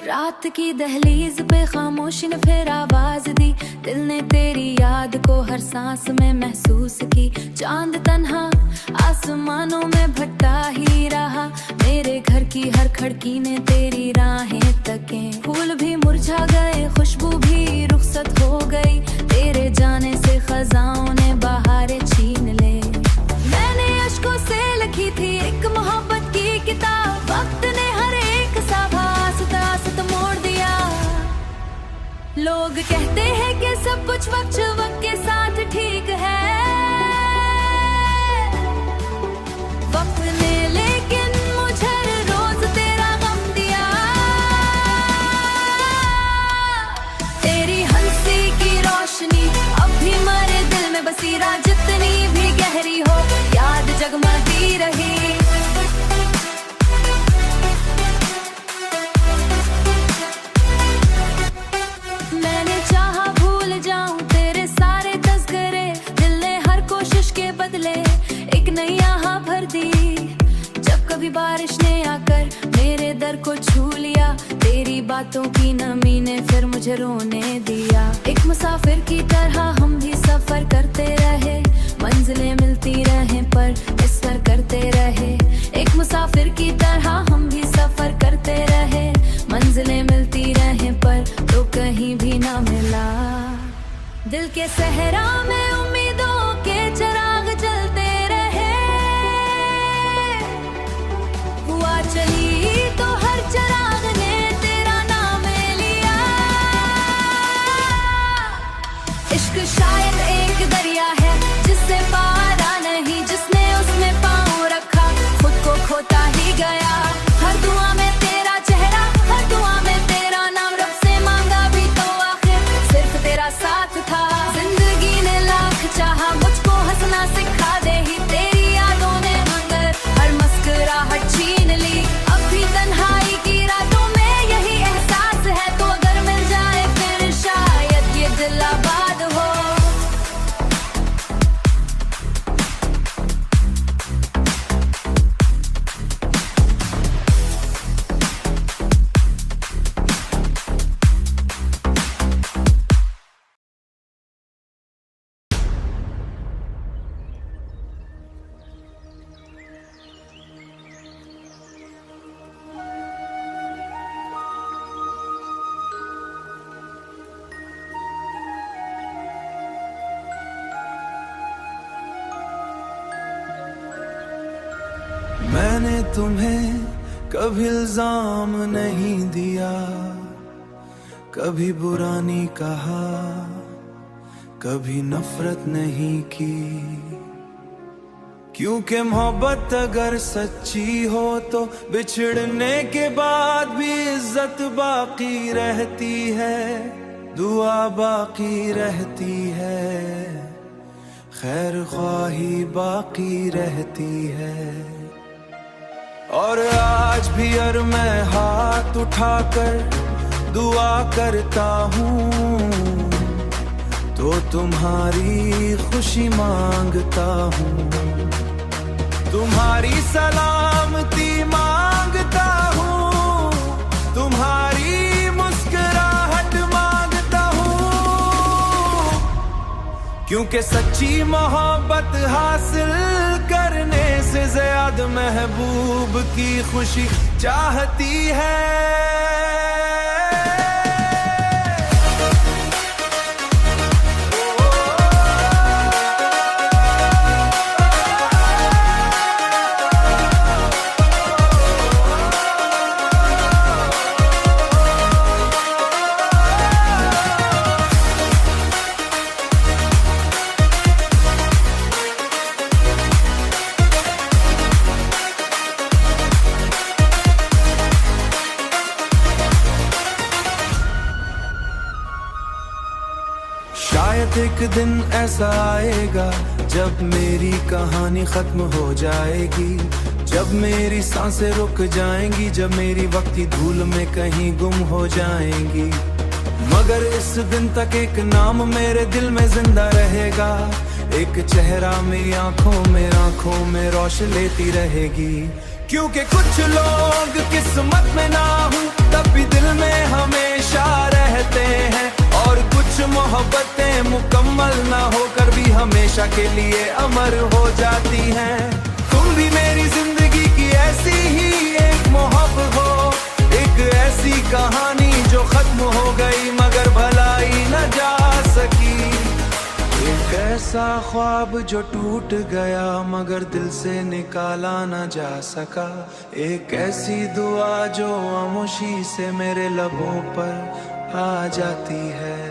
रात की दहलीज पे खामोशी ने फिर आवाज दी। दिल ने तेरी याद को हर सांस में महसूस की। चांद तन्हा आसमानों में भटका ही रहा। मेरे घर की हर खिड़की ने तेरी राहें तके। फूल भी मुरझा गए, खुशबू भी रुखसत हो गई। तेरे जाने से खजाओं ने बहारें छीन ले। मैंने अश्कों से लिखी थी एक मोहब्बत की किताब। वक्त ने हर एक साभास तासत मोड़ दिया। लोग कहते हैं कि सब कुछ वक्त के साथ ठीक है। वक्त ने लेकिन मुझे रोज तेरा गम दिया। तेरी हंसी की रोशनी अब भी मेरे दिल में बसी रहा। जितनी भी गहरी हो याद जगमगती रही। मैंने चाहा भूल जाऊं तेरे सारे तस्करे। दिल ने हर कोशिश के बदले एक नई आह भर दी। जब कभी बारिश ने आकर मेरे दर को छू लिया। तेरी बातों की नमी ने फिर मुझे रोने दिया। एक मुसाफिर की तरह हम भी सफर करते रहे। मंजिलें मिलती रहे पर इस पर करते रहे। एक मुसाफिर की तरह हम भी सफर करते रहे। मंजिलें मिलती रहे पर तो कहीं भी ना मिला। दिल के सहरा में उम्मीदों के चिराग जलते रहे। हुआ चली तो हर चिराग ने तेरा नाम लिया। इश्क शायद एक दरिया है जिससे पारा नहीं। जिसने उसमें पाँव रखा खुद को खोता ही गया। हर दुआ में तेरा चेहरा, हर दुआ में तेरा नाम। रब से मांगा भी तो आखिर सिर्फ तेरा साथ था। जिंदगी ने लाख चाहा मुझको हंसना सिखा दे ही। तेरी यादों ने मगर हर मुस्कुराहट छीन ली। अब भी तन्हाई की रातों में यही एहसास है। तो अगर मिल जाए फिर शायद ये दिल आबाद हो। मैंने तुम्हें कभी इल्जाम नहीं दिया। कभी बुरा नहीं कहा, कभी नफरत नहीं की। क्योंकि मोहब्बत अगर सच्ची हो तो बिछड़ने के बाद भी इज्जत बाकी रहती है। दुआ बाकी रहती है, खैर ख्वाही बाकी रहती है। और आज भी अगर मैं हाथ उठाकर दुआ करता हूँ तो तुम्हारी खुशी मांगता हूँ। तुम्हारी सलामती मांगता हूँ। तुम्हारी मुस्कुराहट मांगता हूँ। क्योंकि सच्ची मोहब्बत हासिल करने से ज्यादा महबूब की खुशी चाहती है। शायद एक दिन ऐसा आएगा जब मेरी कहानी खत्म हो जाएगी। जब मेरी सांसें रुक जाएंगी, जब मेरी वक्ती धूल में कहीं गुम हो जाएंगी। मगर इस दिन तक एक नाम मेरे दिल में जिंदा रहेगा। एक चेहरा मेरी आंखों में रोशन लेती रहेगी। क्योंकि कुछ लोग किस्मत में ना हो तब भी दिल में हमेशा के लिए अमर हो जाती हैं। तुम भी मेरी जिंदगी की ऐसी ही एक मोहब्बत हो, एक ऐसी कहानी जो खत्म हो गई मगर भलाई न जा सकी। एक ऐसा ख्वाब जो टूट गया मगर दिल से निकाला न जा सका। एक ऐसी दुआ जो खामोशी से मेरे लबों पर आ जाती है।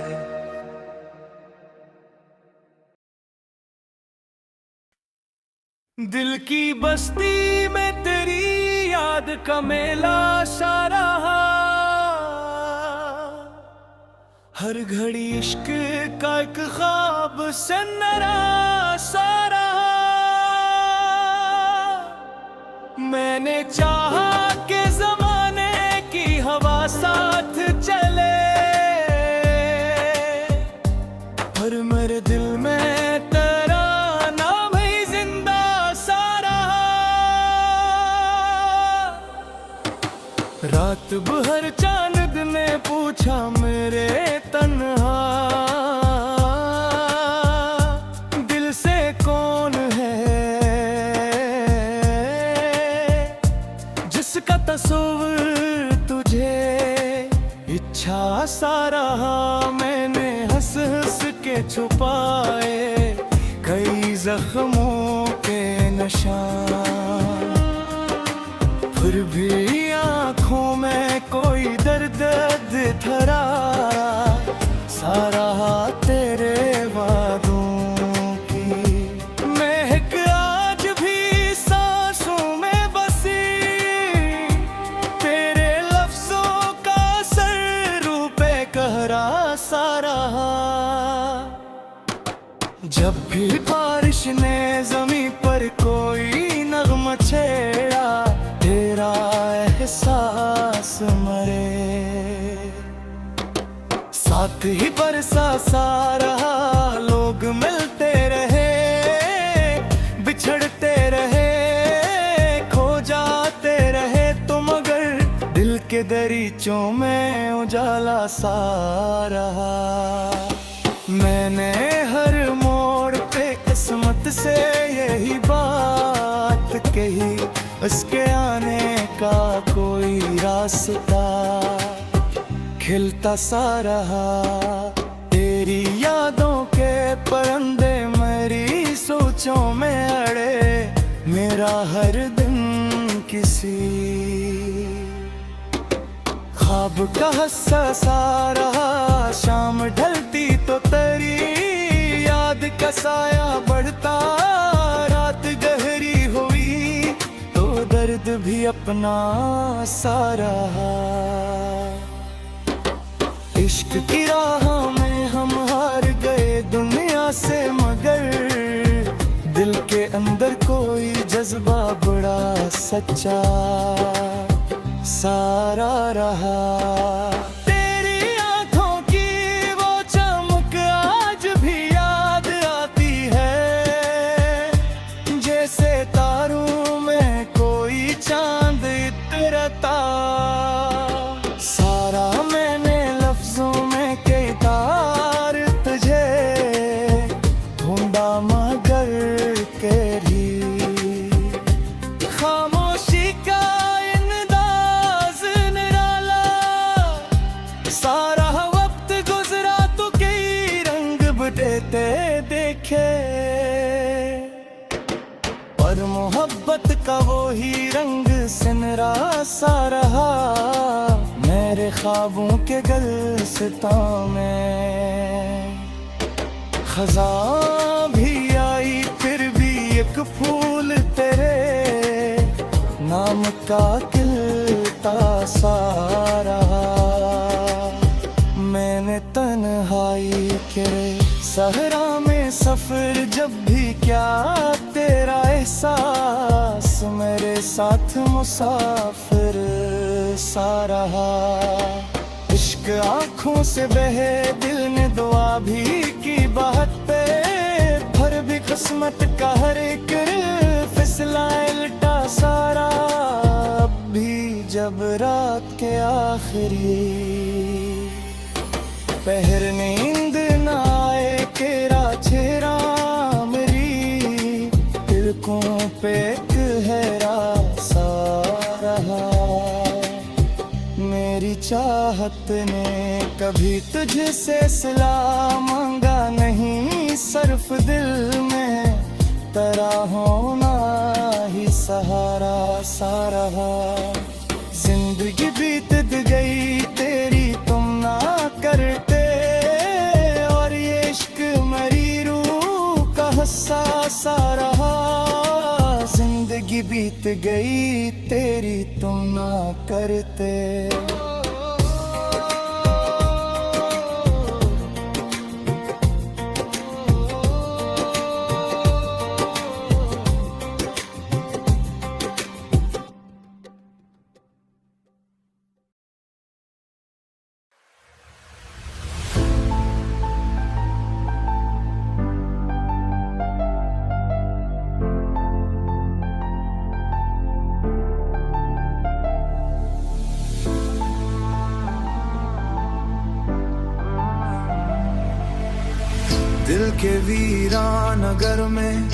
दिल की बस्ती में तेरी याद का मेला सा रहा, हर घड़ी इश्क का एक ख्वाब सन्नरा सा रहा। मैंने चाहा कि जमाने की हवा साथ चले, पर मेरे दिल में तेरा नाम ही जिंदा सा रहा। रात भर चांद ने पूछा मेरे तन्हा दिल से कौन है, जिसका तस्वीर तुझे इच्छा सा रहा। मैंने हंस हंस के छुपाए कई जख्मों के निशान, फिर भी आँखों में कोई दर्द धरा सारा तेरे वादों की। महक आज भी सांसों में बसी, तेरे लफ्जों का असर रूह पे गहरा सा रहा। जब भी बारिश ने जमीन पर कोई नगमा छेड़ा, तेरा एहसास मरे साथ ही बरसा सा रहा। लोग मिलते रहे बिछड़ते रहे खो जाते रहे, तो मगर दिल के दरीचों में उजाला सा रहा। मैंने हर मोड़ पे किस्मत से यही बात कही, उसके आने का कोई रास्ता खिलता सा रहा। तेरी यादों के परिंदे मेरी सोचों में अड़े, मेरा हर दिन किसी ख्वाब का हिस्सा सा रहा। शाम ढलती तो तेरी याद का साया बढ़ता, रात गहरी हुई तो दर्द भी अपना सा रहा। इश्क की राह में हम हार गए दुनिया से, मगर दिल के अंदर कोई जज्बा बड़ा सच्चा सारा रहा। तेरी आंखों की वो चमक आज भी याद आती है, जैसे तारों में कोई चांद इतरता। सारा मैंने लफ्जों में कई तार तुझे ढूंढा मगर के भी खामोशी का अंदाज निराला। सारा वक्त गुजरा तो कई रंग बदलते देखे, पर मोहब्बत का वो ही रंग सिनरा सा रहा। मेरे ख्वाबों के गुलसितां में खज़ां भी आई, फिर भी एक फूल तेरे नाम का खिलता सा रहा। मैंने तन्हाई के सहरा में सफर जब भी क्या, तेरा एहसास मेरे साथ मुसाफिर सा रहा। इश्क आँखों से बहे दिल ने दुआ भी की बात पे, फिर भी किस्मत का हर एक फिसला उल्टा सारा। अब भी जब रात के आखिरी पहर नींद न आए, तेरा चेहरा मेरी तेरी चाहत ने कभी तुझसे सिला मांगा नहीं, सिर्फ दिल में तेरा होना ही सहारा सा रहा। जिंदगी बीत गई तेरी तुम ना करते, और ये इश्क मेरी रूह का हिस्सा सा रहा। जिंदगी बीत गई तेरी तुम ना करते। दिल के वीरान नगर में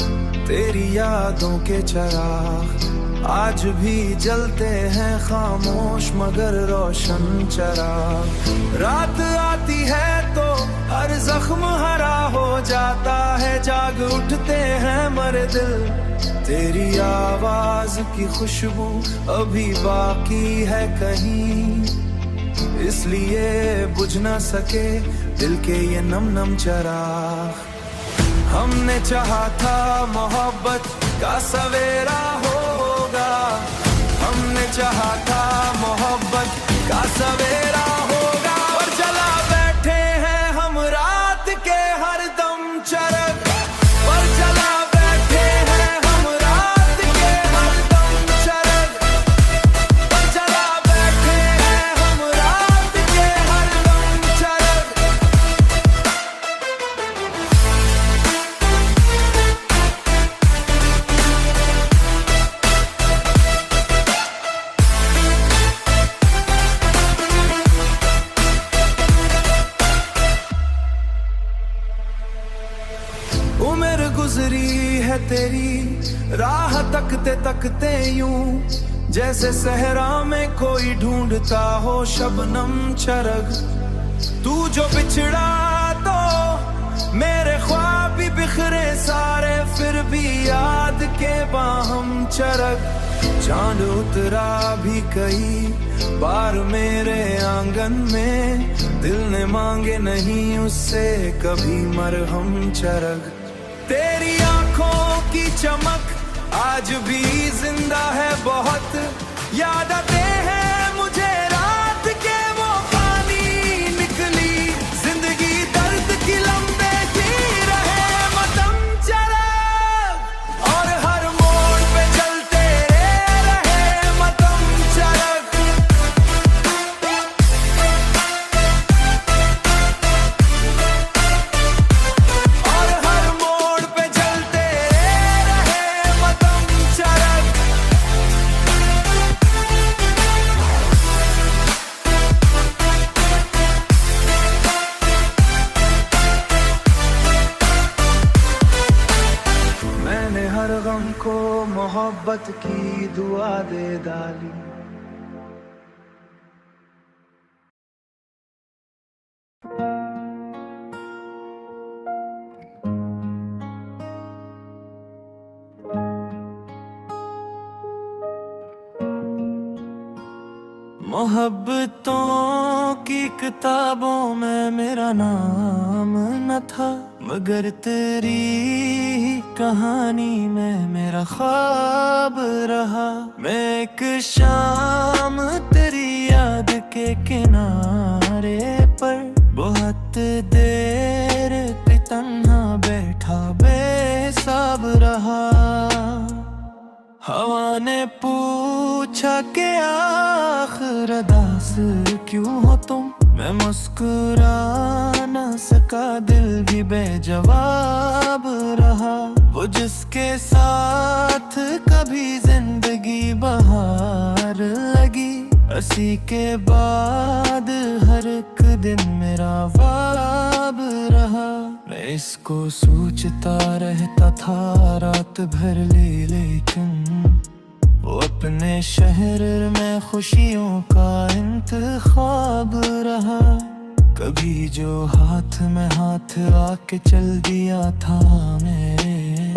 तेरी यादों के चिराग आज भी जलते हैं खामोश मगर रोशन चराग। रात आती है तो हर जख्म हरा हो जाता है, जाग उठते हैं मरे दिल। तेरी आवाज की खुशबू अभी बाकी है कहीं, इसलिए बुझ न सके दिल के ये नम नम चराग। हमने चाहा था मोहब्बत का सवेरा होगा, हमने चाहा था मोहब्बत का सवेरा होगा। और जला बैठे हैं हम रात के हर दम चरग, पर जला बैठे हैं हम रात के हर दम चरग, पर जला बैठे हैं हम रात के हर दम चरग। उम्र गुजरी है तेरी राह तकते तकते यूं, जैसे सहरा में कोई ढूंढता हो शबनम चरग। तू जो बिछड़ा तो मेरे ख्वाब भी बिखरे सारे, फिर भी याद के बाहम चरग। चांद उतरा भी कई बार मेरे आंगन में, दिल ने मांगे नहीं उससे कभी मरहम चरग। तेरी आंखों की चमक आज भी जिंदा है बहुत, याद आते हैं मुझे रात के वो पानी निकली जिंदगी दर्द की लंबे जी रहे मतम चरग, और हर मोड़ पे चलते रहे मतम चरग। और हर मोड़ पे चलते रहे मतम चरग। मैंने हर गम को मोहब्बत की दुआ दे डाली। मोहब्बतों की किताबों में मेरा नाम न था, मगर तेरी कहानी में मेरा ख्वाब रहा। मैं एक शाम तेरी याद के किनारे पर बहुत देर पे तन्हा बैठा बेसाब रहा। हवा ने पूछा कि आखिर अदास क्यों हो तुम, मैं मुस्कुरा न सका, दिल भी बेजवाब रहा। वो जिसके साथ कभी जिंदगी बहार लगी, उसी के बाद हर एक दिन मेरा वाब रहा। मैं इसको सोचता रहता था रात भर लेकिन वो अपने शहर में खुशियों का इंतखाब रहा। कभी जो हाथ में हाथ आके चल दिया था मेरे,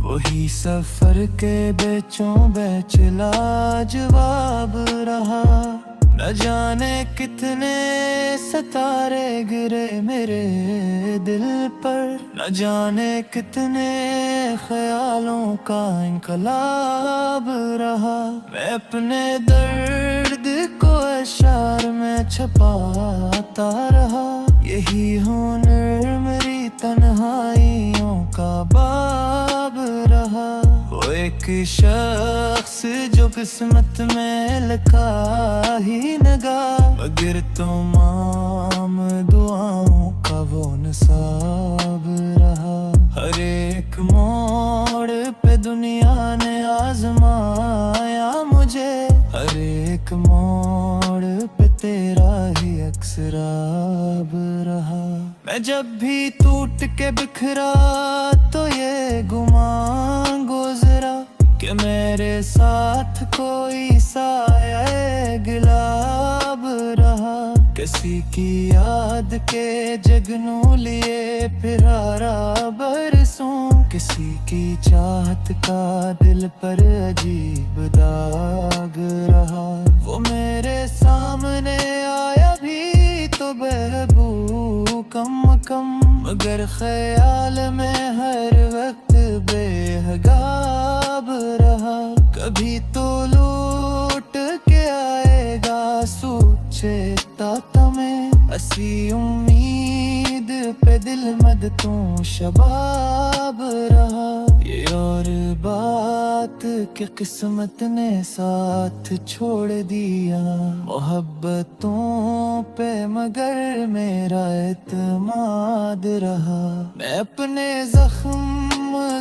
वही सफर के बेचों बेच लाजवाब रहा। न जाने कितने सितारे गिरे मेरे दिल पर, न जाने कितने ख्यालों का इनकलाब रहा। मैं अपने दर्द को अशार में छुपाता रहा, यही हुनर मेरी तन्हाइयों का बाब रहा। वो एक शख्स जो किस्मत में लिखा ही नगा, मगर तमाम दुआओं का वो निसाब रहा। हर एक मोड़ पे दुनिया ने आजमाया मुझे, हर एक मोड़ पे तेरा ही अक्सराब रहा। मैं जब भी टूट के बिखरा तो ये गुमान गुजरा कि मेरे साथ कोई साया गुलाब रहा। किसी की याद के जगनू लिए फिरारा बरसों, किसी की चाहत का दिल पर अजीब दाग रहा। वो मेरे सामने आया भी तो बेहबू कम कम, मगर ख्याल में हर वक्त बेहगाब रहा। कभी तो लूट के आएगा सोचता तमें, असी उम्मीद पे दिल मद तू शबाब रहा। ये और बात कि किस्मत ने साथ छोड़ दिया मोहब्बतों पे, मगर मेरा एतमाद रहा। मैं अपने जख्म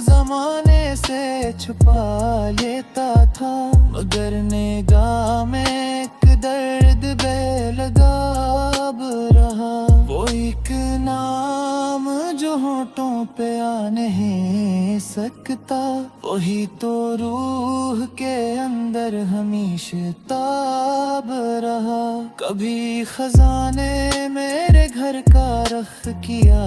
जमाने से छुपा लेता था, मगर निगाह में एक दर्द बेलगाब रहा। वो एक नाम जो होठों पे आ नहीं सकता, वही तो रूह के अंदर हमेशा ताब रहा। कभी खजाने मेरे घर का रख किया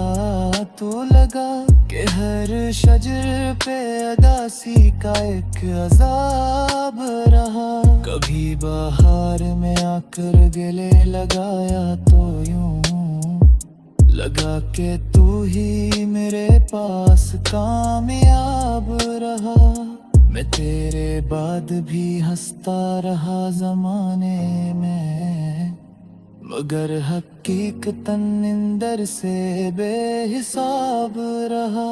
तो लगा कि हर शजर पे अदासी का एक अजाब रहा। कभी बाहर में आकर गले लगाया तो यूं लगा के तू ही मेरे पास कामयाब रहा। मैं तेरे बाद भी हंसता रहा जमाने में, मगर हकीकतन निंदर से बेहिसाब रहा।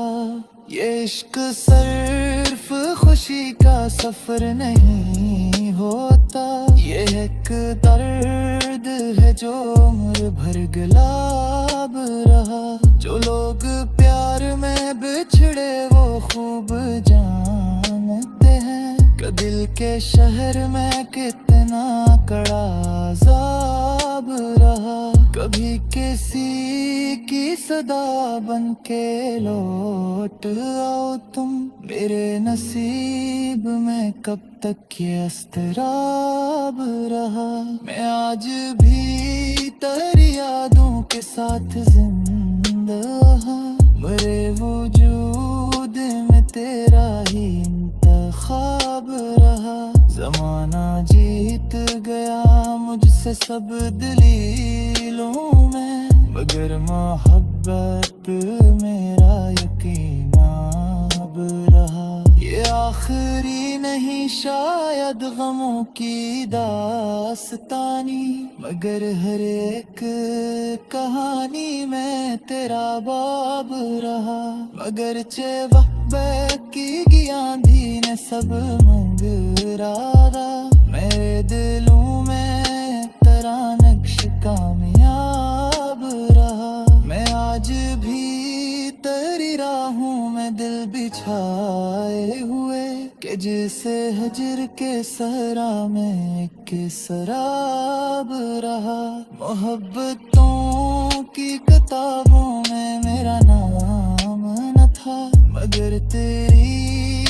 ये इश्क सिर्फ खुशी का सफर नहीं होता, ये एक दर्द है जो उम्र भर गुलाब रहा। जो लोग प्यार में बिछड़े वो खूब जानते हैं कि दिल के शहर में कितना कड़ा अज़ाब रहा। कभी किसी की सदा बन के लौट आओ तुम, मेरे नसीब में कब तक ये अस्तराब रहा। मैं आज भी तेरी यादों के साथ जिंदा, मेरे वजूद में तेरा ही इंतखाब रहा। जमाना जीत गया मुझसे सब दलीलों में, मगर मोहब्बत मेरा यकीनाब रहा। ये आखिरी नहीं शायद गमों की दास्तानी, मगर हर एक कहानी में तेरा बाब रहा। मगर चे वक्त की आंधी ने सब मंगरादा, मेरे दिलों में तेरा नक्श कामयाब रहा। मैं आज भी तेरी राहों में दिल बिछाए हुए, कि जैसे हजर के सहरा में एक सराब रहा। मोहब्बतों की किताबों में मेरा नाम न था, मगर तेरी